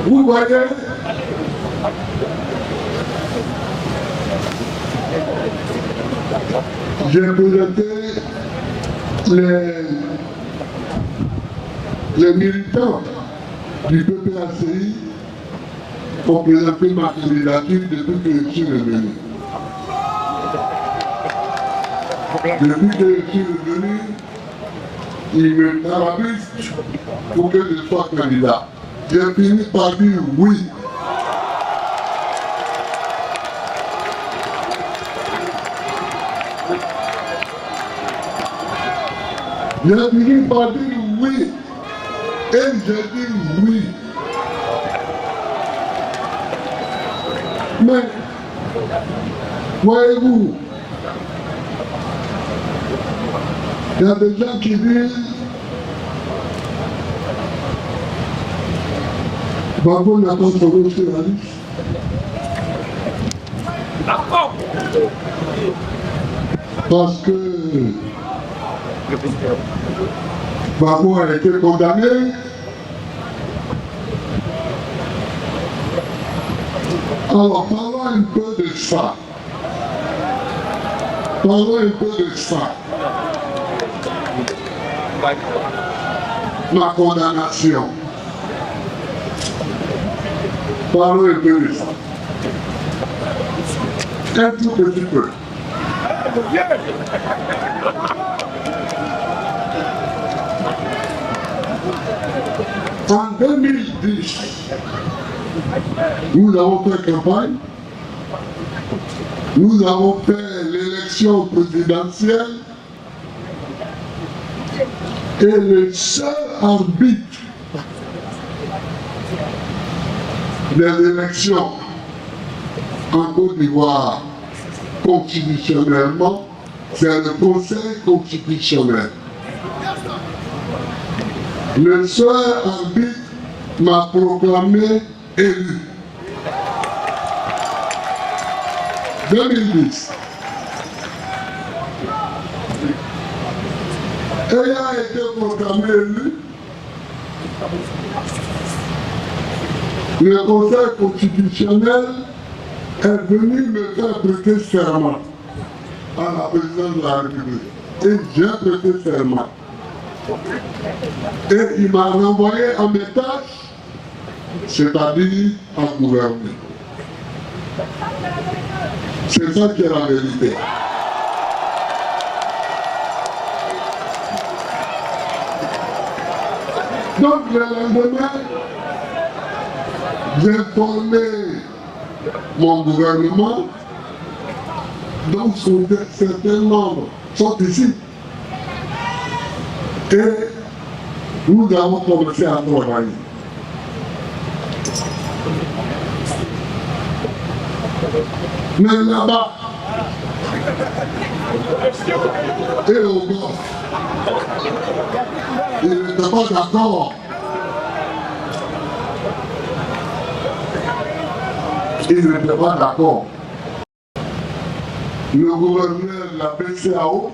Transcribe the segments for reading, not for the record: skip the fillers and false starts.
Vous voyez, j'ai présenté les militants du PPACI ont présenté ma candidature depuis que je suis revenu. Depuis que je suis revenu, ils me travaillent pour que je sois candidat. J'ai fini par dire oui. J'ai fini par dire oui. Et j'ai dit oui. Mais, voyez-vous, il y a des gens qui disent Babo n'a pas trouvé sur la liste. Parce que Babo a été condamné. Alors, parlons un peu de ça. Parlons un peu de ça. Ma condamnation. Parlons un peu de ça. Un tout petit peu. En 2010, nous avons fait campagne, nous avons fait l'élection présidentielle et le seul arbitre des élections en Côte d'Ivoire constitutionnellement, c'est le Conseil constitutionnel. Le seul arbitre m'a proclamé élu. 2010. Ayant été proclamé élu, le Conseil constitutionnel est venu me faire prêter serment à la présidence de la République. Et j'ai prêté serment. Et il m'a renvoyé à mes tâches, c'est-à-dire à gouverner. C'est ça qui est la vérité. Donc le lendemain, j'ai formé mon gouvernement, donc certains membres sont ici. Et nous avons commencé à travailler. Mais là-bas, et au golf, ils n'étaient pas d'accord. Ils n'étaient pas d'accord. Le gouverneur de la BCAO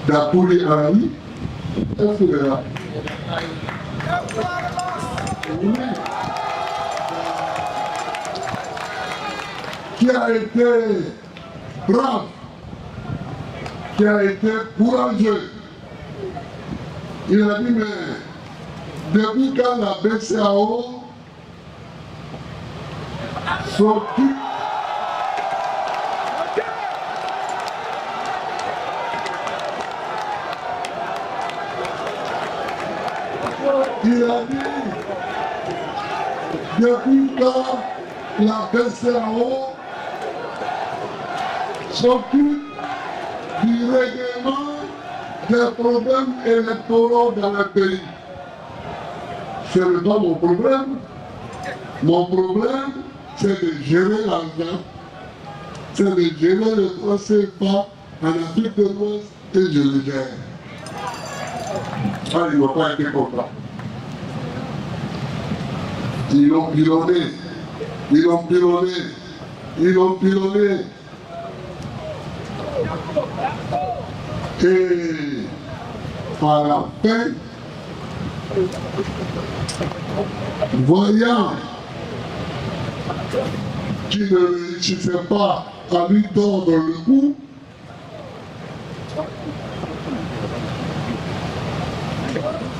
d'Apouli Arani, est-ce que là? Qui a été brave, qui a été courageux. Il a dit, mais depuis quand la BCAO s'occupe il a dit, depuis quand la BCAO s'occupe du règlement des problèmes électoraux dans le pays. Ce n'est pas mon problème. Mon problème, c'est de gérer l'argent, c'est de gérer le franc CFA en Afrique de l'Ouest et je le gère. Ça, il n'a pas été content. Ils l'ont pilonné, ils l'ont pilonné, ils l'ont pilonné. Et à la fin, voyant qu'il ne réussissait pas à lui tordre le cou,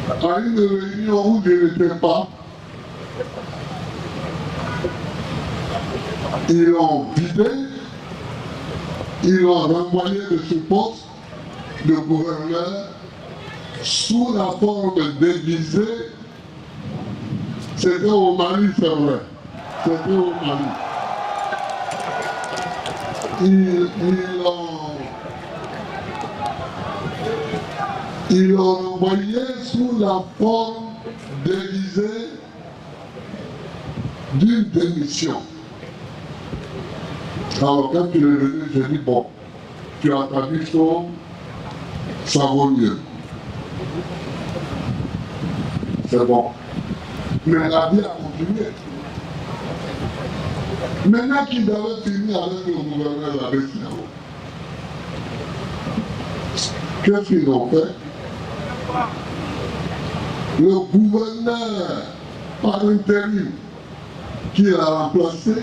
à une réunion où je n'étais pas, ils l'ont vidé, ils l'ont renvoyé de ce poste de gouverneur sous la forme déguisée. C'était au Mali, c'est vrai. C'était au Mali. Ils l'ont envoyé sous la forme déguisée d'une démission. Alors quand il est venu, j'ai dit, bon, tu as ta mission, ça vaut mieux. C'est bon. Mais la vie a continué. Maintenant qu'ils avaient fini avec le gouverneur de la BCEAO, qu'est-ce qu'ils ont fait? Le gouverneur par intérim qui l'a remplacé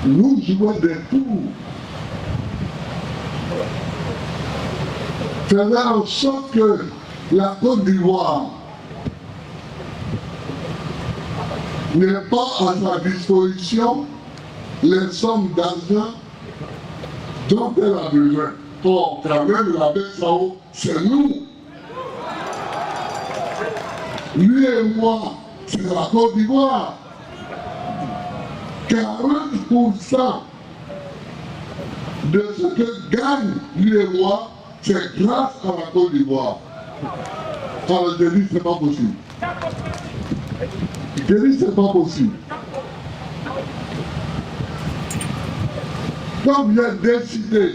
nous jouons des tours, faisait en sorte que la Côte d'Ivoire n'ait pas à sa disposition les sommes d'argent dont elle a besoin. Or, quand même, la BCEAO, c'est nous. Lui et moi, c'est la Côte d'Ivoire. 40% de ce que gagne lui et moi, c'est grâce à la Côte d'Ivoire. Alors je dis, c'est pas possible. Je dis, c'est pas possible. Comme j'ai décidé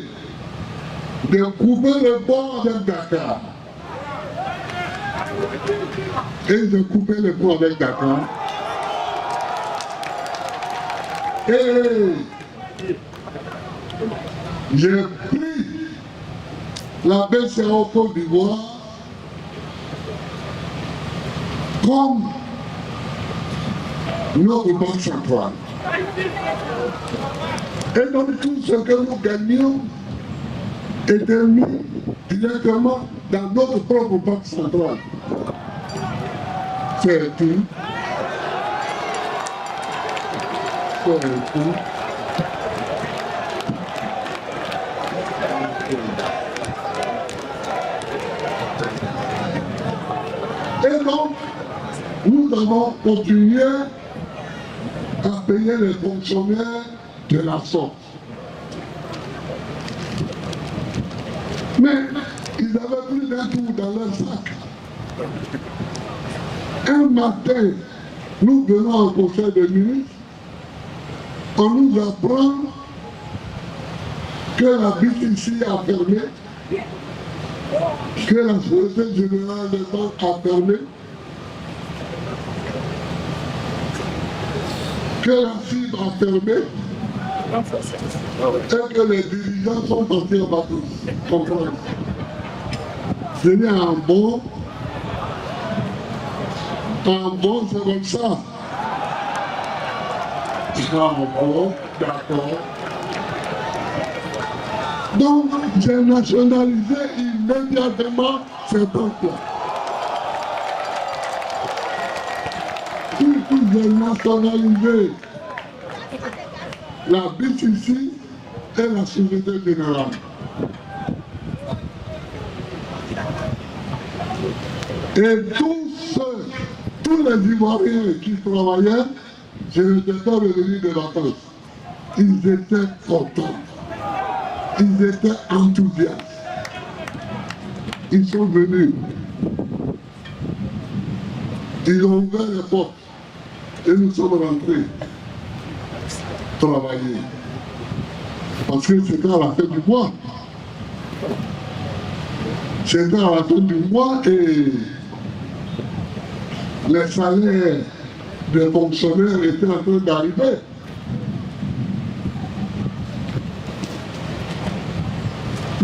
de couper le pont avec Dakar, et de couper le pont avec Dakar, et j'ai pris la BCEAO Côte d'Ivoire comme notre banque centrale. Et donc tout ce que nous gagnions était mis directement dans notre propre banque centrale. C'est tout. C'est tout. Et donc, nous avons continué à payer les fonctionnaires de la sorte. Mais ils avaient plus d'un tour dans leur sac. Un matin, nous venons au conseil des ministres, on nous apprend que la BCC a fermé, que la Société Générale des Banques a fermé, que la cible a fermé, et que les dirigeants sont partis en bateau. Comprendre. Je dis en bon, c'est comme ça. En bon, d'accord. Donc, j'ai nationalisé immédiatement ces banques-là. Surtout, j'ai nationalisé la BCC et la Société Générale. Et tous les Ivoiriens qui travaillaient, je n'étais pas revenu de vacances. Ils étaient contents. Ils étaient enthousiastes. Ils sont venus. Ils ont ouvert les portes. Et nous sommes rentrés travailler. Parce que c'était à la fin du mois. C'était à la fin du mois et les salaires des fonctionnaires étaient en train d'arriver.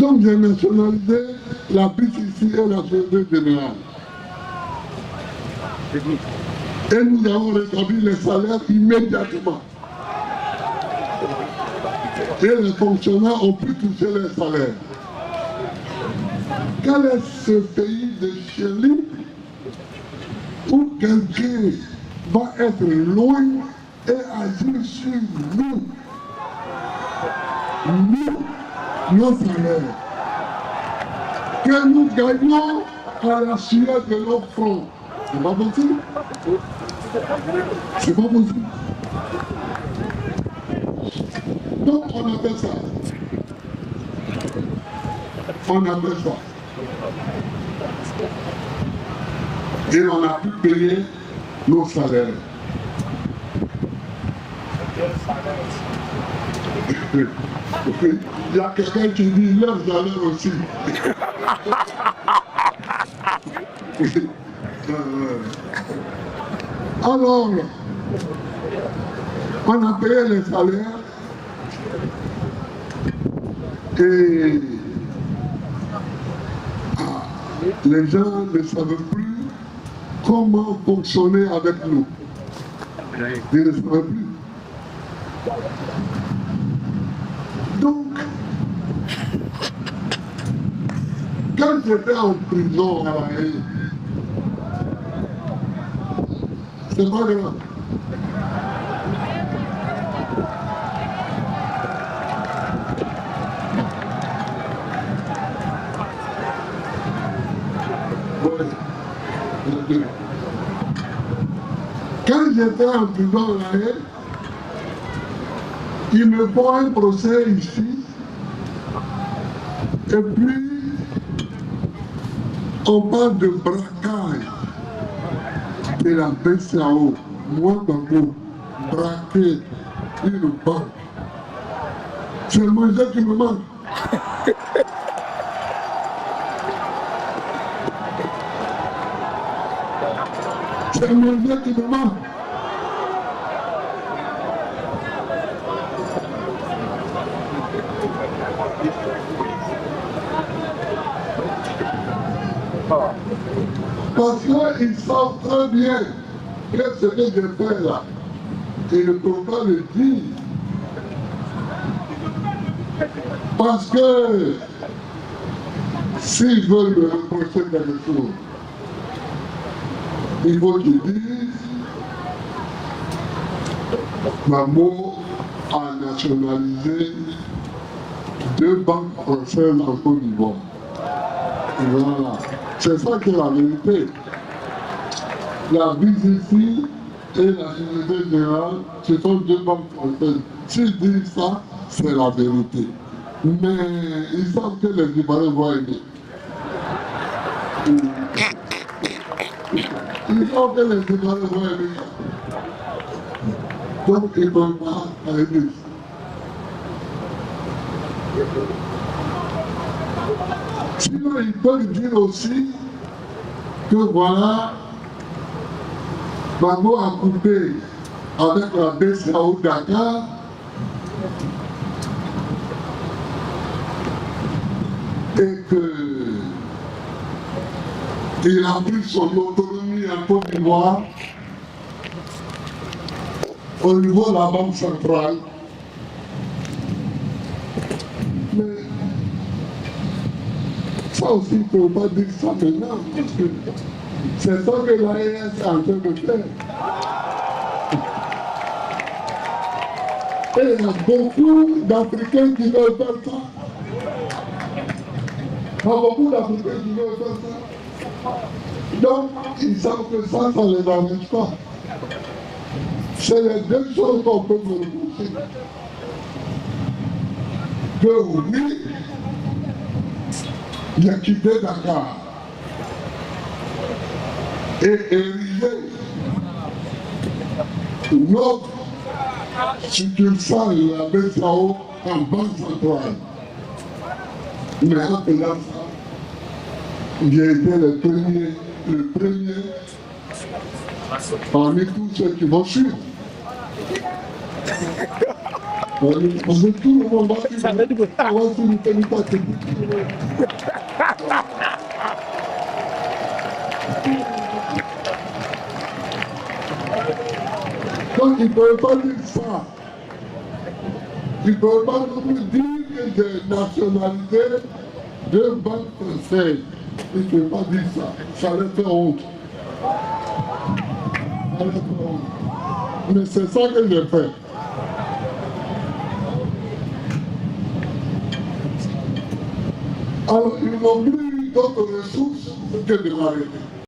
Donc j'ai nationalisé la BCC et la Société Générale. Et nous avons rétabli les salaires immédiatement. Et les fonctionnaires ont pu toucher les salaires. Quel est ce pays de chélis où quelqu'un va être loin et agir sur nous, nos salaires, que nous gagnons à la sueur de nos fronts? C'est pas possible. C'est pas possible. Donc on appelle ça. On appelle ça. Et on a pu payer nos salaires. Il y a quelqu'un qui dit leurs salaires aussi. Alors, on a payé les salaires et les gens ne savaient plus comment fonctionner avec nous. Ils ne savaient plus. Donc, quand j'étais en prison à La Haye, c'est pas grave. Quand j'étais en prison à La Haye, ils me font un procès ici, et puis on parle de braquage de la BCAO. Moi, d'abord, braquer une banque. C'est le manger qui me manque. C'est le manger qui me manque. Parce qu'ils savent très bien que ce que j'ai fait là, ils ne peuvent pas le dire. Parce que s'ils veulent me reprocher quelque chose, il faut qu'ils disent Gbagbo a nationalisé 2 banques françaises en Côte d'Ivoire. Voilà. C'est ça qui est la vérité. La BCC et la Société Générale, ce sont 2 banques françaises. S'ils disent ça, c'est la vérité. Mais ils savent que les Ivoiriens vont aimer. Ils savent que les Ivoiriens vont aimer. Donc ils ne peuvent pas aimer. Sinon, ils peuvent dire aussi que voilà, Gbagbo a coupé avec la BCAO Dakar et qu'il a pris son autonomie en Côte d'Ivoire au niveau de la Banque centrale. Mais ça aussi, il ne faut pas dire ça maintenant, parce que c'est ça que l'AES est en train de faire. Et il y a beaucoup d'Africains qui veulent faire ça. Il y a beaucoup d'Africains qui veulent faire ça. Donc, ils savent que ça ne les arrange pas. C'est les 2 choses qu'on peut me reprocher. Que oui, il a quitté Dakar et érigé notre succursale de la BCAO en Banque centrale. Mais en faisant ça, j'ai été le premier parmi tous ceux qui vont suivre. On veut tout le monde. Ça veut dire que ça va sur le territoire technique. Donc ils ne peuvent pas dire ça. Ils ne peuvent pas non plus dire que j'ai nationalisé 2 banques françaises. Ils ne peuvent pas dire ça. Ça leur fait honte. Ça leur fait honte. Mais c'est ça que j'ai fait. Alors, ils n'ont plus d'autres ressources que de m'arrêter.